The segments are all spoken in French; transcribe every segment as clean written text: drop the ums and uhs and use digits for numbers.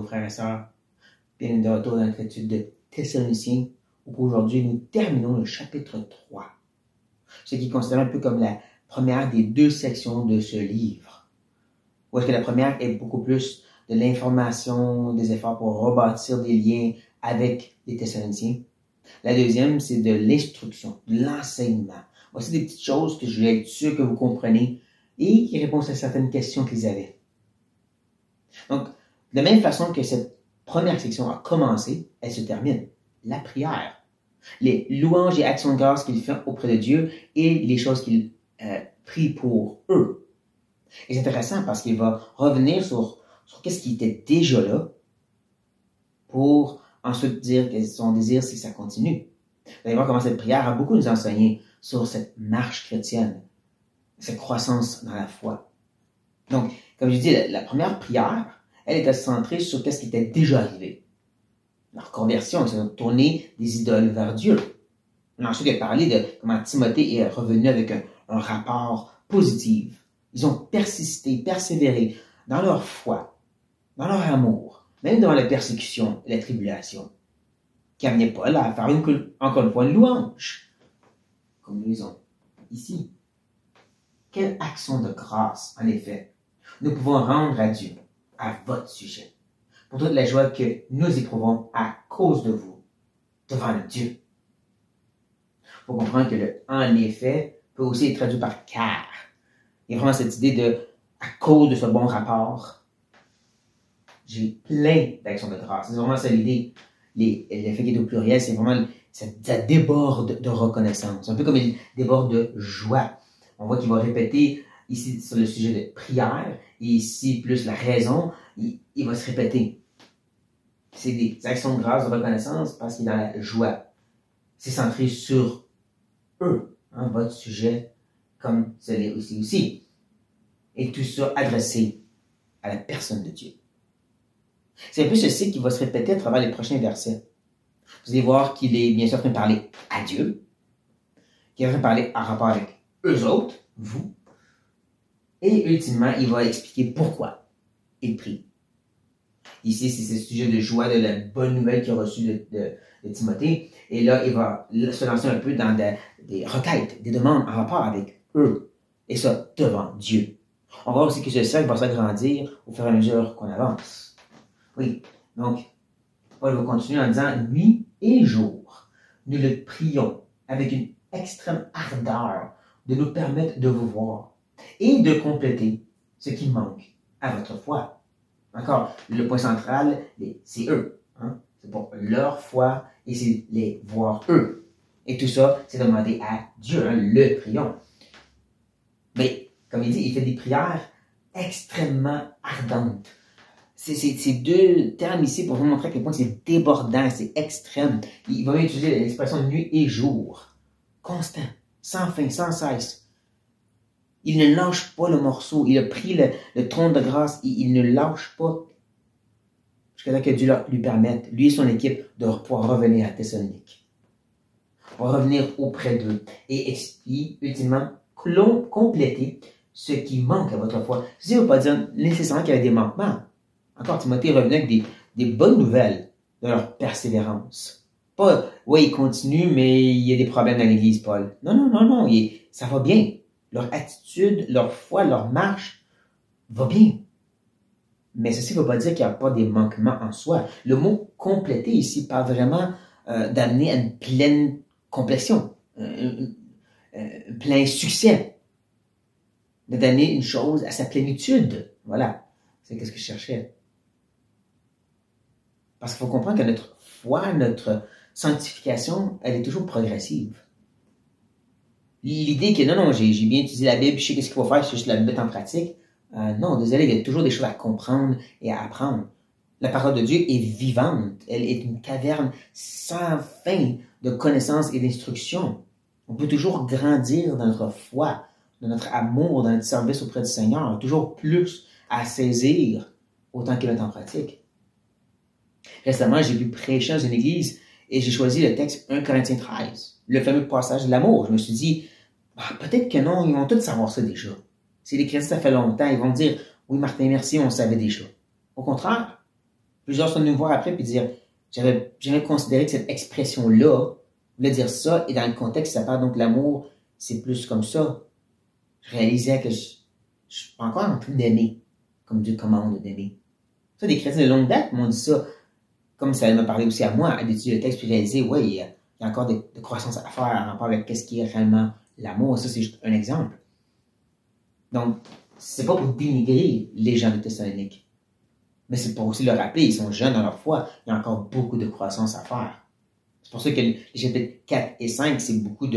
frères et sœurs. Bienvenue de retour dans notre étude de Thessaloniciens, où aujourd'hui nous terminons le chapitre 3, ce qui est considéré un peu comme la première des deux sections de ce livre. Où est-ce que la première est beaucoup plus de l'information, des efforts pour rebâtir des liens avec les Thessaloniciens. La deuxième, c'est de l'instruction, de l'enseignement. Voici des petites choses que je vais être sûr que vous comprenez et qui répondent à certaines questions qu'ils avaient. Donc, de la même façon que cette première section a commencé, elle se termine. La prière, les louanges et actions de grâce qu'il fait auprès de Dieu et les choses qu'il prie pour eux. Et c'est intéressant parce qu'il va revenir sur qu'est-ce qui était déjà là pour ensuite dire que son désir, c'est que ça continue. Vous allez voir comment cette prière a beaucoup nous enseigné sur cette marche chrétienne, cette croissance dans la foi. Donc, comme je dis, la première prière, elle était centrée sur ce qui était déjà arrivé. Leur conversion, c'est de tourner des idoles vers Dieu. Ensuite, il a parlé de comment Timothée est revenu avec un rapport positif. Ils ont persisté, persévéré dans leur foi, dans leur amour, même devant la persécution et la tribulation, qui amenait Paul à faire encore une fois une louange, comme nous lisons ici. Quelle action de grâce, en effet, nous pouvons rendre à Dieu à votre sujet, pour toute la joie que nous éprouvons à cause de vous, devant le Dieu. Il faut comprendre que le « en effet » peut aussi être traduit par « car ». Il y a vraiment cette idée de « à cause de ce bon rapport », j'ai plein d'actions de grâce. C'est vraiment ça l'idée. Le fait qu'il est au pluriel, c'est vraiment, ça déborde de reconnaissance. Un peu comme il déborde de joie. On voit qu'il va répéter ici sur le sujet de prière, et ici plus la raison, il va se répéter. C'est des actions de grâce, de reconnaissance, parce qu'il est dans la joie. C'est centré sur eux, votre sujet, comme ce l'est aussi. Et tout ça adressé à la personne de Dieu. C'est un peu ceci qui va se répéter à travers les prochains versets. Vous allez voir qu'il est bien sûr en train de parler à Dieu, qu'il est en train de parler en rapport avec eux autres, vous, et ultimement, il va expliquer pourquoi il prie. Ici, c'est ce sujet de joie, de la bonne nouvelle qu'il a reçue de Timothée, et là, il va se lancer un peu dans des requêtes, des demandes en rapport avec eux, et ça devant Dieu. On voit aussi que ce cercle va s'agrandir au fur et à mesure qu'on avance. Oui, donc, Paul va continuer en disant « Nuit et jour, nous le prions avec une extrême ardeur de nous permettre de vous voir et de compléter ce qui manque à votre foi. » Encore, le point central, c'est eux. C'est pour leur foi et c'est les voir eux. Et tout ça, c'est demander à Dieu, le prions. Mais, comme il dit, il fait des prières extrêmement ardentes. C'est deux termes ici pour vous montrer à quel point c'est débordant, c'est extrême. Il va même utiliser l'expression nuit et jour. Constant, sans fin, sans cesse. Il ne lâche pas le morceau. Il a pris le trône de grâce et il ne lâche pas jusqu'à ce que Dieu lui permette, lui et son équipe, de pouvoir revenir à Thessalonique. Revenir auprès d'eux et expliquer, ultimement, compléter ce qui manque à votre foi. Ceci ne veut pas dire nécessairement qu'il y avait des manquements. Encore, Timothée revenait avec des bonnes nouvelles de leur persévérance. Pas, oui, ils continuent, mais il y a des problèmes dans l'Église, Paul. Non, ça va bien. Leur attitude, leur foi, leur marche va bien. Mais ceci ne veut pas dire qu'il n'y a pas des manquements en soi. Le mot « compléter » ici parle vraiment d'amener à une pleine complétion, plein succès, de donner une chose à sa plénitude. Voilà, c'est ce que je cherchais. Parce qu'il faut comprendre que notre foi, notre sanctification, elle est toujours progressive. L'idée que non, j'ai bien étudié la Bible, je sais ce qu'il faut faire, je sais juste la mettre en pratique. Non, désolé, il y a toujours des choses à comprendre et à apprendre. La parole de Dieu est vivante. Elle est une caverne sans fin de connaissances et d'instructions. On peut toujours grandir dans notre foi, dans notre amour, dans notre service auprès du Seigneur. Toujours plus à saisir autant qu'il est en pratique. Récemment, j'ai pu prêcher dans une église et j'ai choisi le texte 1 Corinthiens 13, le fameux passage de l'amour. Je me suis dit, peut-être que non, ils vont tous savoir ça déjà. C'est des chrétiens, ça fait longtemps. Ils vont dire, oui, Martin, merci, on le savait déjà. Au contraire, Plusieurs sont venus me voir après et dire, j'avais jamais considéré que cette expression-là voulait dire ça, et dans le contexte, ça parle donc l'amour, c'est plus comme ça. Je réalisais que je suis encore en train d'aimer, comme Dieu commande d'aimer. Ça, des chrétiens de longue date m'ont dit ça, comme ça m'a parlé aussi à moi, à d'étudier le texte, puis réaliser, ouais, il y a encore de croissance à faire en rapport avec qu'est-ce qui est réellement l'amour. Ça, c'est juste un exemple. Donc, c'est pas pour dénigrer les gens de Thessalonique, mais c'est pour aussi leur rappeler, ils sont jeunes dans leur foi, il y a encore beaucoup de croissance à faire. C'est pour ça que les chapitres 4 et 5, c'est beaucoup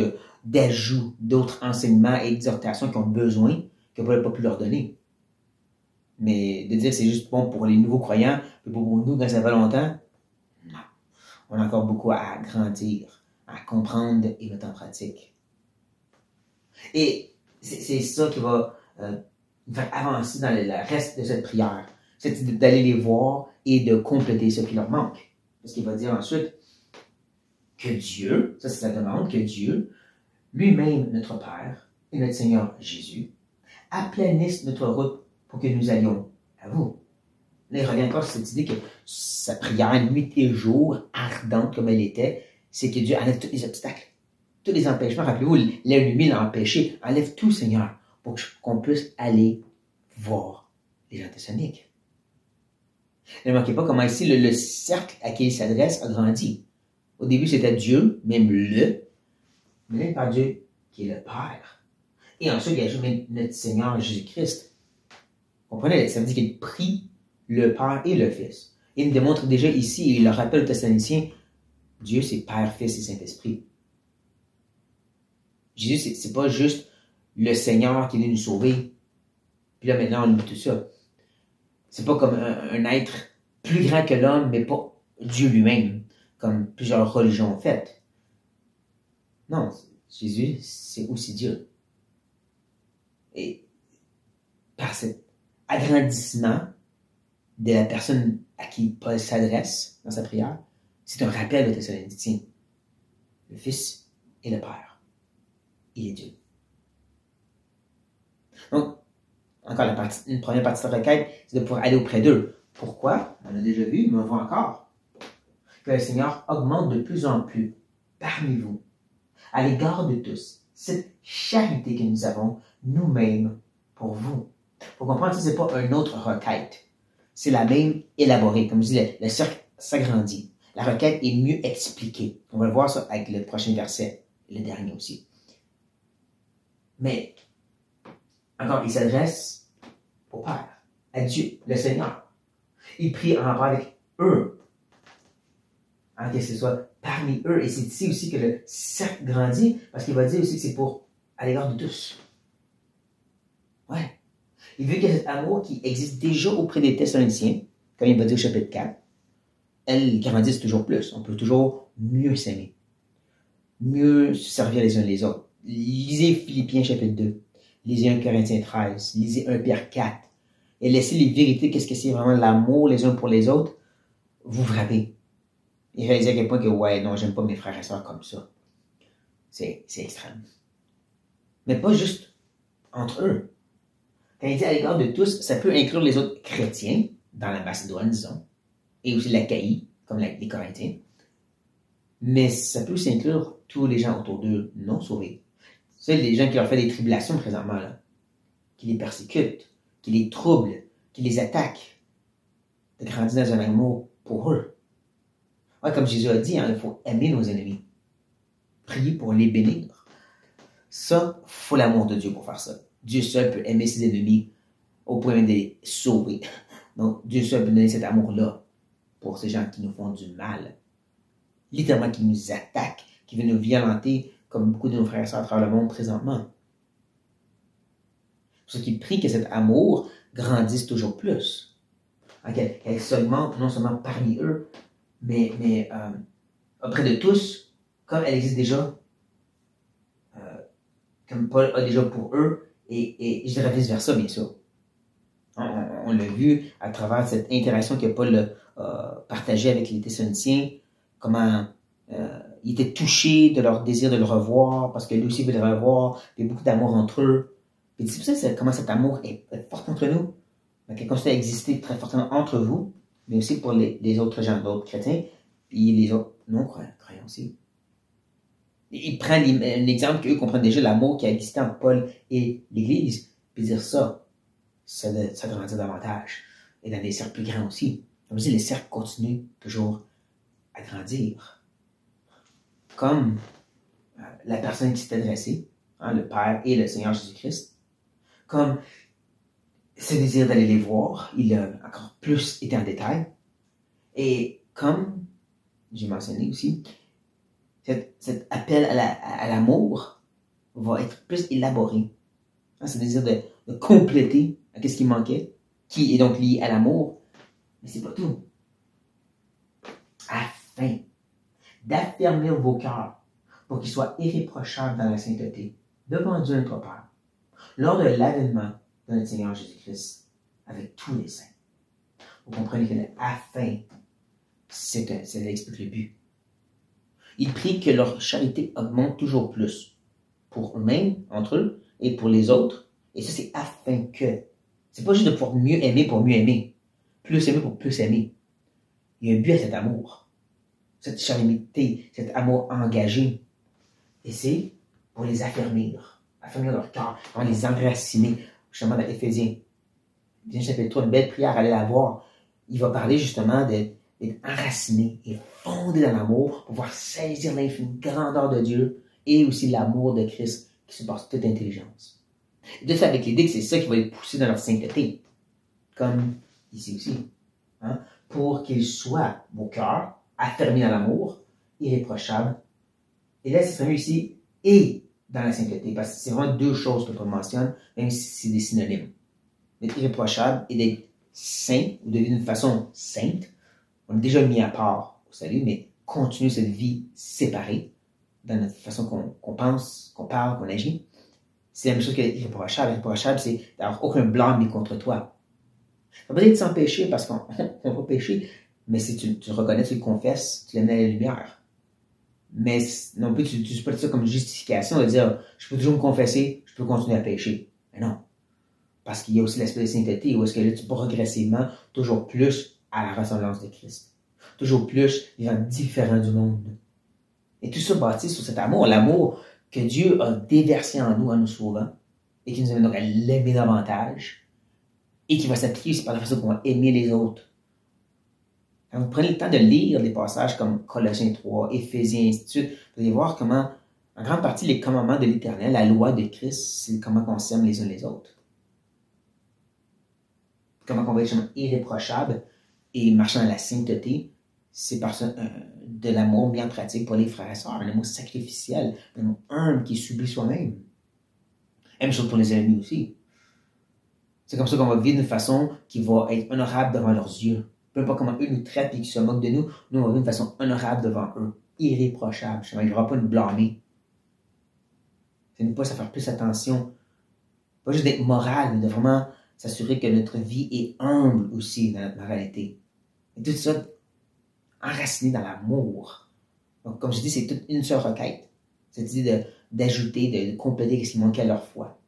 d'ajouts, d'autres enseignements et exhortations qu'ils ont besoin, que Paul n'a pas pu leur donner. Mais de dire que c'est juste bon pour les nouveaux croyants, puis pour nous, quand ça fait longtemps, non. On a encore beaucoup à grandir, à comprendre et mettre en pratique. Et c'est ça qui va nous faire avancer dans le reste de cette prière. C'est d'aller les voir et de compléter ce qui leur manque. Parce qu'il va dire ensuite que Dieu, ça c'est sa demande, que Dieu, lui-même notre Père et notre Seigneur Jésus, aplanisse notre route pour que nous allions à vous. Là, il revient encore sur cette idée que sa prière, nuit et jour, ardente comme elle était, c'est que Dieu enlève tous les obstacles, tous les empêchements. Rappelez-vous, l'ennemi l'a empêché. Enlève tout, Seigneur, pour qu'on puisse aller voir les gens thessaloniques. Ne manquez pas comment ici, le cercle à qui il s'adresse a grandi. Au début, c'était Dieu, même mais même par Dieu qui est le Père. Et ensuite, il y a ajouté notre Seigneur Jésus-Christ. Comprenez? Ça veut dire qu'il prie le Père et le Fils. Il nous démontre déjà ici, et il le rappelle aux Thessaloniciens, Dieu, c'est Père, Fils et Saint-Esprit. Jésus, c'est pas juste le Seigneur qui est venu nous sauver. Puis là, maintenant, on oublie tout ça. C'est pas comme un être plus grand que l'homme, mais pas Dieu lui-même, comme plusieurs religions ont fait. Non, Jésus, c'est aussi Dieu. Et par cet agrandissement de la personne à qui Paul s'adresse dans sa prière, c'est un rappel aux Thessaloniciens. Le Fils et le Père. Il est Dieu. Donc, encore une première partie de la requête, c'est de pouvoir aller auprès d'eux. Pourquoi? On l'a déjà vu, mais on voit encore. Que le Seigneur augmente de plus en plus parmi vous, à l'égard de tous, cette charité que nous avons nous-mêmes pour vous. Pour comprendre, ce n'est pas une autre requête. C'est la même élaborée. Comme je dis, le cercle s'agrandit. La requête est mieux expliquée. On va le voir ça avec le prochain verset, le dernier aussi. Mais, encore, il s'adresse au Père, à Dieu, le Seigneur. Il prie en rapport avec eux. Que ce soit parmi eux. Et c'est ici aussi que le cercle grandit, parce qu'il va dire aussi que c'est pour à l'égard de tous. Ouais. Il veut que cet amour qui existe déjà auprès des Thessaloniciens, comme il va dire au chapitre 4, elle grandisse toujours plus. On peut toujours mieux s'aimer. Mieux se servir les uns les autres. Lisez Philippiens chapitre 2. Lisez 1 Corinthiens 13. Lisez 1 Pierre 4. Et laissez les vérités, qu'est-ce que c'est vraiment l'amour les uns pour les autres, vous frappez. Et réalisez à quel point que, ouais, non, j'aime pas mes frères et sœurs comme ça. C'est extrême. Mais pas juste entre eux. Quand il dit à l'égard de tous, ça peut inclure les autres chrétiens, dans la Macédoine, disons, et aussi l'Achaïe, comme les Corinthiens. Mais ça peut aussi inclure tous les gens autour d'eux non sauvés. C'est les gens qui leur font des tribulations présentement, là, qui les persécutent, qui les troublent, qui les attaquent, de grandir dans un amour pour eux. Ouais, comme Jésus a dit, il faut aimer nos ennemis. Prier pour les bénir. Ça, il faut l'amour de Dieu pour faire ça. Dieu seul peut aimer ses ennemis au point de les sauver. Donc, Dieu seul peut donner cet amour-là pour ces gens qui nous font du mal. Littéralement, qui nous attaquent, qui veulent nous violenter, comme beaucoup de nos frères et sœurs à travers le monde présentement. C'est pour ça qu'il prie que cet amour grandisse toujours plus. Qu'elle s'augmente non seulement parmi eux, mais auprès de tous, comme elle existe déjà, comme Paul a déjà pour eux, et je dirais vice-versa, bien sûr. On l'a vu à travers cette interaction que Paul a partagée avec les Thessaloniciens, comment il était touché de leur désir de le revoir, parce que lui aussi veut le revoir, il y a beaucoup d'amour entre eux. Et c'est pour ça comment cet amour est fort entre nous, qu'il continue à exister très fortement entre vous, mais aussi pour les autres gens, d'autres chrétiens, puis les autres non-croyants aussi. Il prend un exemple qu'eux comprennent déjà l'amour qui a existé entre Paul et l'Église, puis dire ça grandit davantage. Et dans des cercles plus grands aussi. Comme je dis, les cercles continuent toujours à grandir. Comme la personne qui s'est adressée, le Père et le Seigneur Jésus-Christ, comme ce désir d'aller les voir, il a encore plus été en détail. Et comme j'ai mentionné aussi, cet appel à l'amour va être plus élaboré. Ce désir de compléter ce qui manquait, qui est donc lié à l'amour. Mais c'est pas tout. Afin d'affermir vos cœurs pour qu'ils soient irréprochables dans la sainteté, devant Dieu notre Père, lors de l'avènement de notre Seigneur Jésus-Christ, avec tous les saints. Vous comprenez que le afin, ça explique le but. Il prie que leur charité augmente toujours plus, pour eux-mêmes, entre eux, et pour les autres. Et ça, c'est afin que. C'est pas juste de pouvoir mieux aimer pour mieux aimer. Plus aimer pour plus aimer. Il y a un but à cet amour. Cette charité, cet amour engagé. Et c'est pour les affermir leur cœur, pour les enraciner, justement dans Éphésiens. Éphésiens chapitre 3, une belle prière, allez la voir. Il va parler justement d'être enraciné et fondé dans l'amour pour pouvoir saisir l'infinie grandeur de Dieu et aussi l'amour de Christ qui surpasse toute intelligence. Et de fait, avec l'idée que c'est ça qui va les pousser dans leur sainteté, comme ici aussi, pour qu'ils soient, vos cœurs, affermis dans l'amour, irréprochables. Et là, c'est mieux ici, et dans la sainteté, parce que c'est vraiment deux choses que Paul mentionne, même si c'est des synonymes. D'être irréprochable et d'être saint, ou de vivre d'une façon sainte. On est déjà mis à part au salut, mais continuer cette vie séparée dans notre façon qu'on pense, qu'on parle, qu'on agit. C'est la même chose que l'irréprochable. L'irréprochable, c'est d'avoir aucun blâme mis contre toi. Ça veut pas être sans péché parce qu'on n'a pas péché, mais si tu reconnais, tu le confesses, tu l'amènes à la lumière. Mais non plus, tu n'utilises pas ça comme justification de dire je peux toujours me confesser, je peux continuer à pécher. Mais non. Parce qu'il y a aussi l'aspect de sainteté où est-ce que là, tu peux progressivement toujours plus à la ressemblance de Christ. Toujours plus vivant différent du monde. Et tout ça bâti sur cet amour, l'amour que Dieu a déversé en nous sauvant, et qui nous amène donc à l'aimer davantage, et qui va s'appliquer aussi par la façon qu'on va aimer les autres. Quand vous prenez le temps de lire des passages comme Colossiens 3, Éphésiens, ainsi de suite, vous allez voir comment, en grande partie, les commandements de l'Éternel, la loi de Christ, c'est comment on s'aime les uns les autres. Comment on va être irréprochable et marchant dans la sainteté, c'est par de l'amour mis en pratique pour les frères et sœurs, un amour sacrificiel, un amour humble qui s'oublie soi-même. Même chose pour les ennemis aussi. C'est comme ça qu'on va vivre d'une façon qui va être honorable devant leurs yeux. Peu importe comment eux nous traitent et qu'ils se moquent de nous, nous on va vivre d'une façon honorable devant eux, irréprochable. Il n'y aura pas de blâmer. C'est ne pas à faire plus attention. Pas juste d'être moral, mais de vraiment s'assurer que notre vie est humble aussi dans notre moralité. Et tout ça enraciné dans l'amour. Donc, comme je dis, c'est toute une seule requête. Cette idée d'ajouter, de compléter ce qui manquait à leur foi.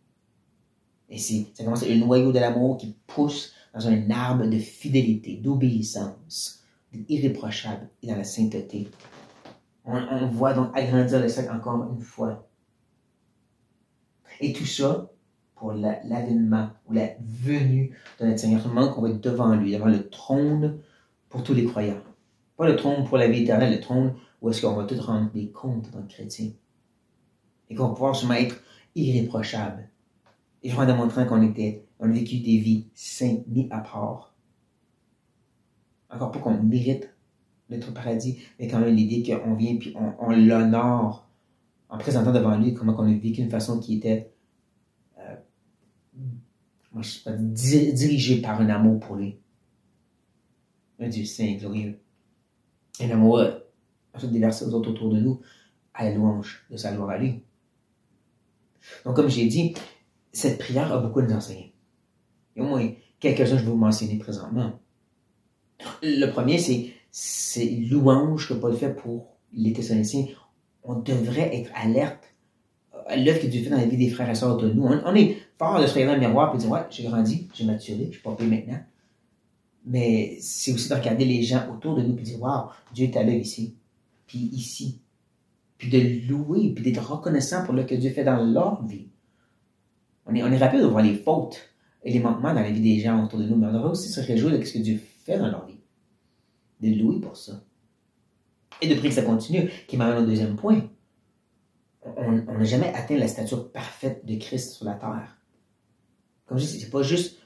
Et ça commence avec le noyau de l'amour qui pousse dans un arbre de fidélité, d'obéissance, d'irréprochable et dans la sainteté. On voit donc agrandir le cercle encore une fois. Et tout ça pour l'avènement ou la venue de notre Seigneur. Tout le monde qu'on va être devant lui, devant le trône pour tous les croyants. Pas le trône pour la vie éternelle, le trône où est-ce qu'on va tout rendre des comptes en tant que chrétien. Et qu'on va pouvoir justement être irréprochable. Et vraiment démontrant qu'on a vécu des vies saintes, mis à part. Encore pas qu'on mérite notre paradis, mais quand même l'idée qu'on vient puis on l'honore en présentant devant lui comment on a vécu d'une façon qui était dirigée par un amour pour lui. Un Dieu saint, glorieux. Un amour ensuite déversé aux autres autour de nous à la louange de sa gloire à lui. Donc comme j'ai dit, cette prière a beaucoup à nous enseigner. Il y a au moins quelques-uns que je vais vous mentionner présentement. Le premier, c'est louange que Paul fait pour les Thessaloniciens. On devrait être alerte à l'œuvre que Dieu fait dans la vie des frères et sœurs de nous. On est fort de se regarder dans le miroir et de dire ouais, j'ai grandi, j'ai maturé, je suis pas payé maintenant. Mais c'est aussi de regarder les gens autour de nous et de dire, waouh, Dieu est à l'œuvre ici, puis ici. Puis de louer, puis d'être reconnaissant pour ce que Dieu fait dans leur vie. On est rapide de voir les fautes et les manquements dans la vie des gens autour de nous, mais on devrait aussi se réjouir de ce que Dieu fait dans leur vie. De louer pour ça. Et de prier que ça continue, qui m'amène au deuxième point. On n'a jamais atteint la stature parfaite de Christ sur la terre. Comme je dis, c'est pas juste,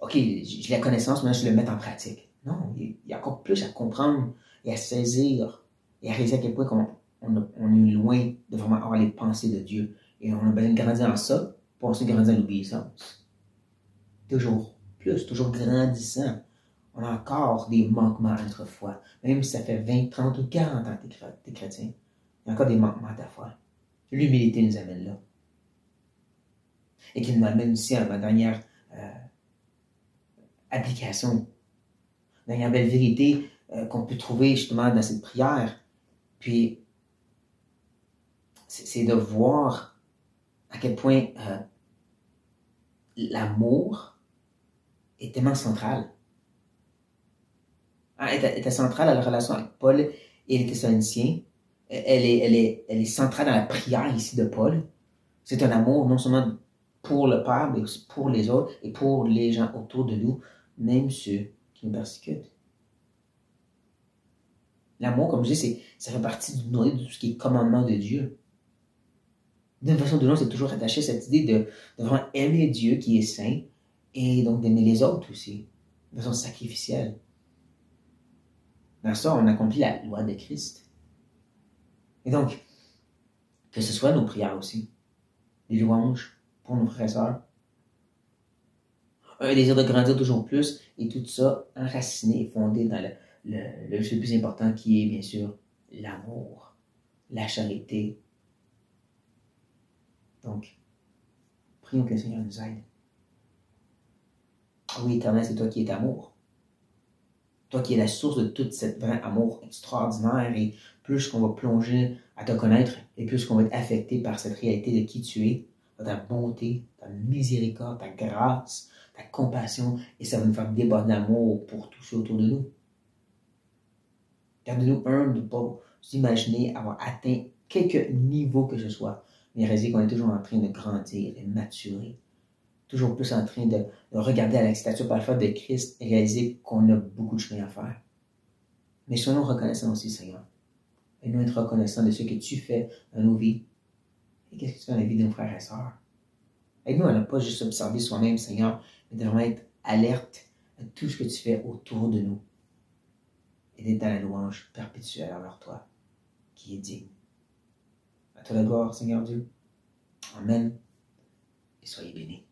OK, j'ai la connaissance, maintenant je le mets en pratique. Non, il y a encore plus à comprendre et à saisir et à réaliser à quel point on est loin de vraiment avoir les pensées de Dieu. Et on a besoin de grandir en ça pour ensuite grandir en l'obéissance. Toujours plus, toujours grandissant. On a encore des manquements à notre foi. Même si ça fait 20, 30 ou 40 ans que tu es chrétien, il y a encore des manquements à ta foi. L'humilité nous amène là. Et qui nous amène aussi à ma dernière application, dernière belle vérité qu'on peut trouver justement dans cette prière. Puis, c'est de voir à quel point l'amour est tellement central. Était centrale à la relation avec Paul et les Thessaloniciens. Elle est centrale dans la prière ici de Paul. C'est un amour non seulement pour le Père, mais aussi pour les autres et pour les gens autour de nous, même ceux qui nous persécutent. L'amour, comme je dis, ça fait partie du noyau de tout ce qui est commandement de Dieu. D'une façon ou d'une autre, c'est toujours attaché à cette idée de vraiment aimer Dieu qui est saint et donc d'aimer les autres aussi, de façon sacrificielle. Dans ça, on accomplit la loi de Christ. Et donc, que ce soit nos prières aussi, des louanges pour nos frères et sœurs, un désir de grandir toujours plus, et tout ça enraciné et fondé dans le plus important qui est, bien sûr, l'amour, la charité. Donc, prions que le Seigneur nous aide. Oui, Éternel, c'est toi qui es amour. Toi qui es la source de tout cet vrai amour extraordinaire, et plus qu'on va plonger à te connaître, et plus qu'on va être affecté par cette réalité de qui tu es, de ta bonté, ta miséricorde, ta grâce, ta compassion, et ça va nous faire déborder d'amour pour tous ceux autour de nous. Garde-nous humbles de ne pas s'imaginer avoir atteint quelque niveau que ce soit, mais réaliser qu'on est toujours en train de grandir et maturer. Toujours plus en train de regarder à la stature parfaite de Christ et réaliser qu'on a beaucoup de chemin à faire. Mais soyons reconnaissants aussi, Seigneur. Et nous être reconnaissants de ce que tu fais dans nos vies. Et qu'est-ce que tu fais dans la vie de nos frères et sœurs. Aide-nous à ne pas juste observer soi-même, Seigneur, mais de vraiment être alerte à tout ce que tu fais autour de nous. Et d'être dans la louange perpétuelle envers toi, qui est digne. À toi la gloire, Seigneur Dieu. Amen. Et soyez bénis.